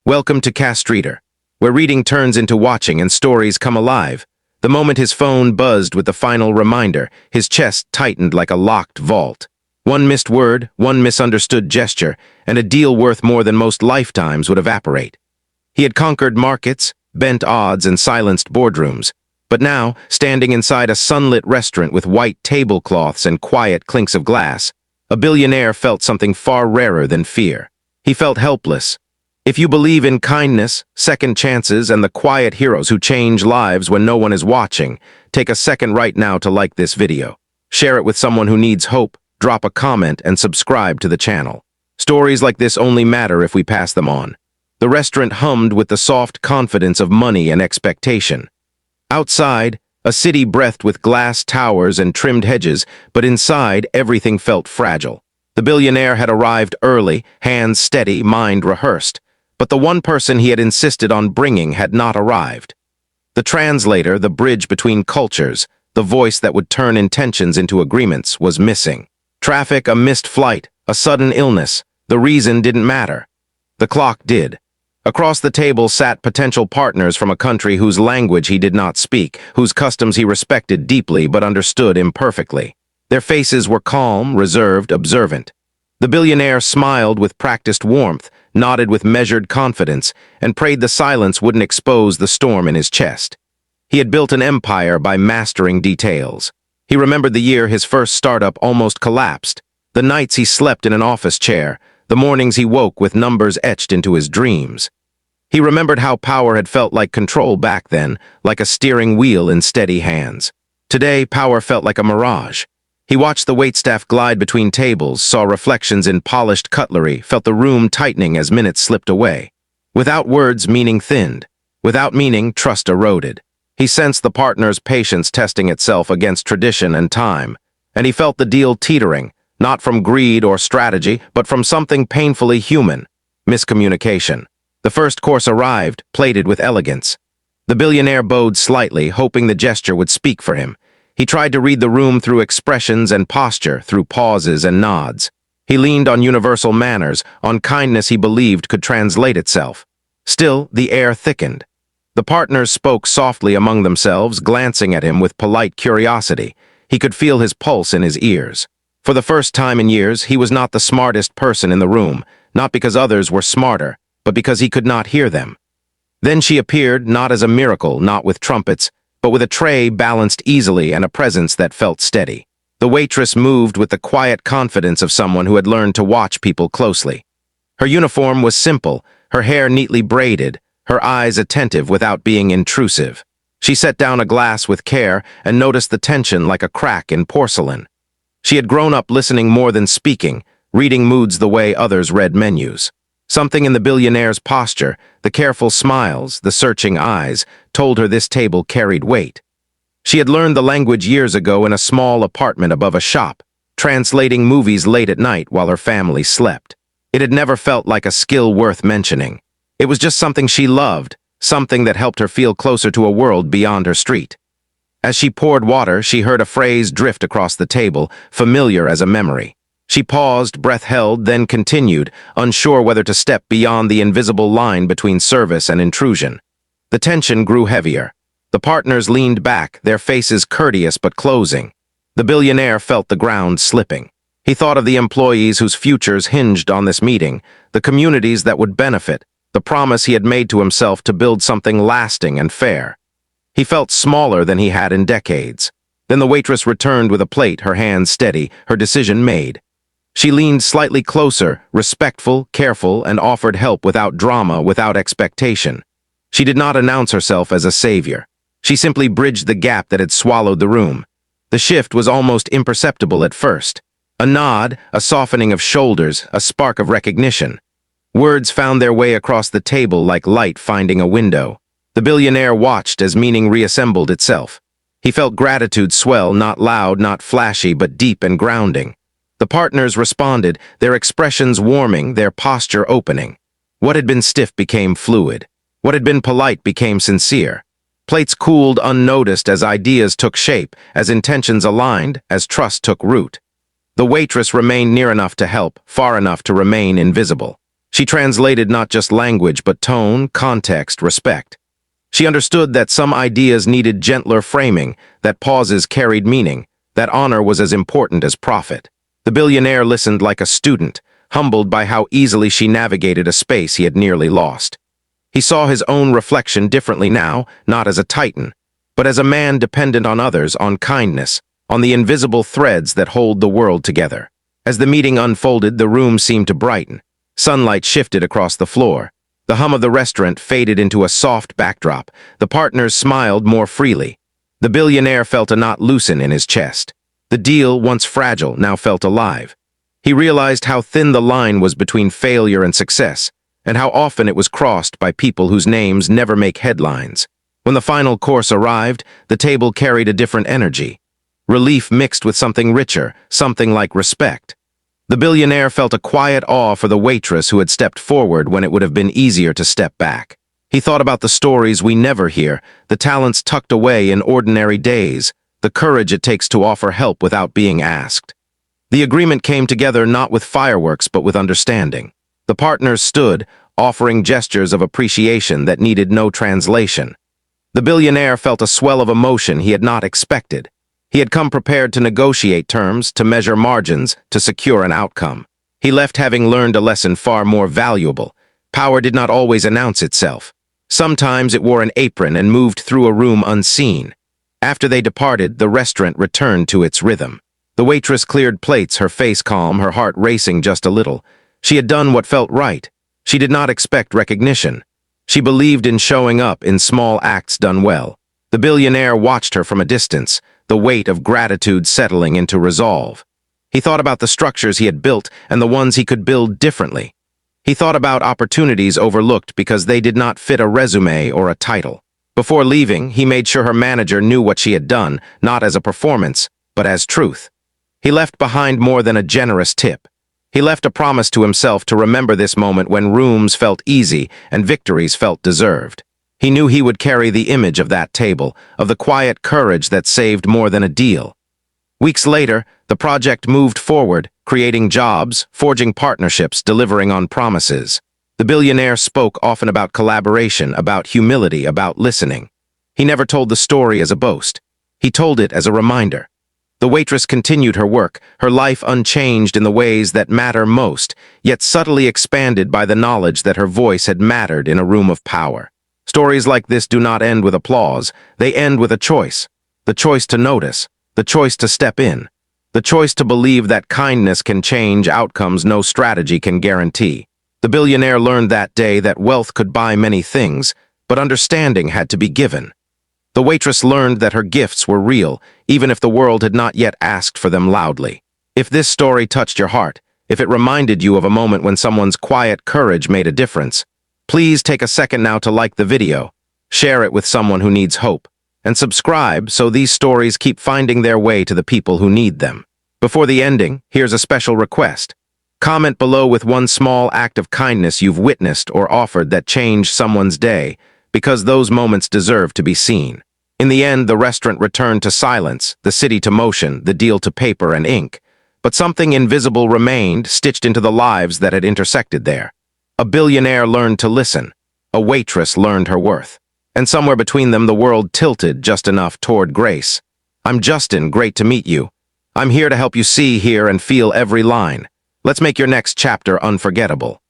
Welcome to Cast Reader, where reading turns into watching and stories come alive. The moment his phone buzzed with the final reminder, his chest tightened like a locked vault. One missed word, one misunderstood gesture, and a deal worth more than most lifetimes would evaporate. He had conquered markets, bent odds, and silenced boardrooms. But now, standing inside a sunlit restaurant with white tablecloths and quiet clinks of glass, a billionaire felt something far rarer than fear. He felt helpless. If you believe in kindness, second chances, and the quiet heroes who change lives when no one is watching, take a second right now to like this video. Share it with someone who needs hope, drop a comment, and subscribe to the channel. Stories like this only matter if we pass them on. The restaurant hummed with the soft confidence of money and expectation. Outside, a city breathed with glass towers and trimmed hedges, but inside, everything felt fragile. The billionaire had arrived early, hands steady, mind rehearsed. But the one person he had insisted on bringing had not arrived. The translator, the bridge between cultures, the voice that would turn intentions into agreements, was missing. Traffic, a missed flight, a sudden illness. The reason didn't matter. The clock did. Across the table sat potential partners from a country whose language he did not speak, whose customs he respected deeply but understood imperfectly. Their faces were calm, reserved, observant. The billionaire smiled with practiced warmth, nodded with measured confidence, and prayed the silence wouldn't expose the storm in his chest. He had built an empire by mastering details. He remembered the year his first startup almost collapsed, the nights he slept in an office chair, the mornings he woke with numbers etched into his dreams. He remembered how power had felt like control back then, like a steering wheel in steady hands. Today, power felt like a mirage. He watched the waitstaff glide between tables, saw reflections in polished cutlery, felt the room tightening as minutes slipped away. Without words, meaning thinned. Without meaning, trust eroded. He sensed the partner's patience testing itself against tradition and time, and he felt the deal teetering, not from greed or strategy, but from something painfully human: miscommunication. The first course arrived, plated with elegance. The billionaire bowed slightly, hoping the gesture would speak for him. He tried to read the room through expressions and posture, through pauses and nods. He leaned on universal manners, on kindness he believed could translate itself. Still, the air thickened. The partners spoke softly among themselves, glancing at him with polite curiosity. He could feel his pulse in his ears. For the first time in years, he was not the smartest person in the room, not because others were smarter, but because he could not hear them. Then she appeared, not as a miracle, not with trumpets, but with a tray balanced easily and a presence that felt steady. The waitress moved with the quiet confidence of someone who had learned to watch people closely. Her uniform was simple, her hair neatly braided, her eyes attentive without being intrusive. She set down a glass with care and noticed the tension like a crack in porcelain. She had grown up listening more than speaking, reading moods the way others read menus. Something in the billionaire's posture, the careful smiles, the searching eyes, told her this table carried weight. She had learned the language years ago in a small apartment above a shop, translating movies late at night while her family slept. It had never felt like a skill worth mentioning. It was just something she loved, something that helped her feel closer to a world beyond her street. As she poured water, she heard a phrase drift across the table, familiar as a memory. She paused, breath held, then continued, unsure whether to step beyond the invisible line between service and intrusion. The tension grew heavier. The partners leaned back, their faces courteous but closing. The billionaire felt the ground slipping. He thought of the employees whose futures hinged on this meeting, the communities that would benefit, the promise he had made to himself to build something lasting and fair. He felt smaller than he had in decades. Then the waitress returned with a plate, her hands steady, her decision made. She leaned slightly closer, respectful, careful, and offered help without drama, without expectation. She did not announce herself as a savior. She simply bridged the gap that had swallowed the room. The shift was almost imperceptible at first. A nod, a softening of shoulders, a spark of recognition. Words found their way across the table like light finding a window. The billionaire watched as meaning reassembled itself. He felt gratitude swell, not loud, not flashy, but deep and grounding. The partners responded, their expressions warming, their posture opening. What had been stiff became fluid. What had been polite became sincere. Plates cooled unnoticed as ideas took shape, as intentions aligned, as trust took root. The waitress remained near enough to help, far enough to remain invisible. She translated not just language, but tone, context, respect. She understood that some ideas needed gentler framing, that pauses carried meaning, that honor was as important as profit. The billionaire listened like a student, humbled by how easily she navigated a space he had nearly lost. He saw his own reflection differently now, not as a titan, but as a man dependent on others, on kindness, on the invisible threads that hold the world together. As the meeting unfolded, the room seemed to brighten. Sunlight shifted across the floor. The hum of the restaurant faded into a soft backdrop. The partners smiled more freely. The billionaire felt a knot loosen in his chest. The deal, once fragile, now felt alive. He realized how thin the line was between failure and success, and how often it was crossed by people whose names never make headlines. When the final course arrived, the table carried a different energy. Relief mixed with something richer, something like respect. The billionaire felt a quiet awe for the waitress who had stepped forward when it would have been easier to step back. He thought about the stories we never hear, the talents tucked away in ordinary days, the courage it takes to offer help without being asked. The agreement came together not with fireworks but with understanding. The partners stood, offering gestures of appreciation that needed no translation. The billionaire felt a swell of emotion he had not expected. He had come prepared to negotiate terms, to measure margins, to secure an outcome. He left having learned a lesson far more valuable. Power did not always announce itself. Sometimes it wore an apron and moved through a room unseen. After they departed, the restaurant returned to its rhythm. The waitress cleared plates, her face calm, her heart racing just a little. She had done what felt right. She did not expect recognition. She believed in showing up in small acts done well. The billionaire watched her from a distance, the weight of gratitude settling into resolve. He thought about the structures he had built and the ones he could build differently. He thought about opportunities overlooked because they did not fit a resume or a title. Before leaving, he made sure her manager knew what she had done, not as a performance, but as truth. He left behind more than a generous tip. He left a promise to himself to remember this moment when rooms felt easy and victories felt deserved. He knew he would carry the image of that table, of the quiet courage that saved more than a deal. Weeks later, the project moved forward, creating jobs, forging partnerships, delivering on promises. The billionaire spoke often about collaboration, about humility, about listening. He never told the story as a boast. He told it as a reminder. The waitress continued her work, her life unchanged in the ways that matter most, yet subtly expanded by the knowledge that her voice had mattered in a room of power. Stories like this do not end with applause. They end with a choice. The choice to notice. The choice to step in. The choice to believe that kindness can change outcomes no strategy can guarantee. The billionaire learned that day that wealth could buy many things, but understanding had to be given. The waitress learned that her gifts were real, even if the world had not yet asked for them loudly. If this story touched your heart, if it reminded you of a moment when someone's quiet courage made a difference, please take a second now to like the video, share it with someone who needs hope, and subscribe so these stories keep finding their way to the people who need them. Before the ending, here's a special request. Comment below with one small act of kindness you've witnessed or offered that changed someone's day, because those moments deserve to be seen. In the end, the restaurant returned to silence, the city to motion, the deal to paper and ink. But something invisible remained, stitched into the lives that had intersected there. A billionaire learned to listen. A waitress learned her worth. And somewhere between them, the world tilted just enough toward grace. I'm Justin, great to meet you. I'm here to help you see, hear, and feel every line. Let's make your next chapter unforgettable.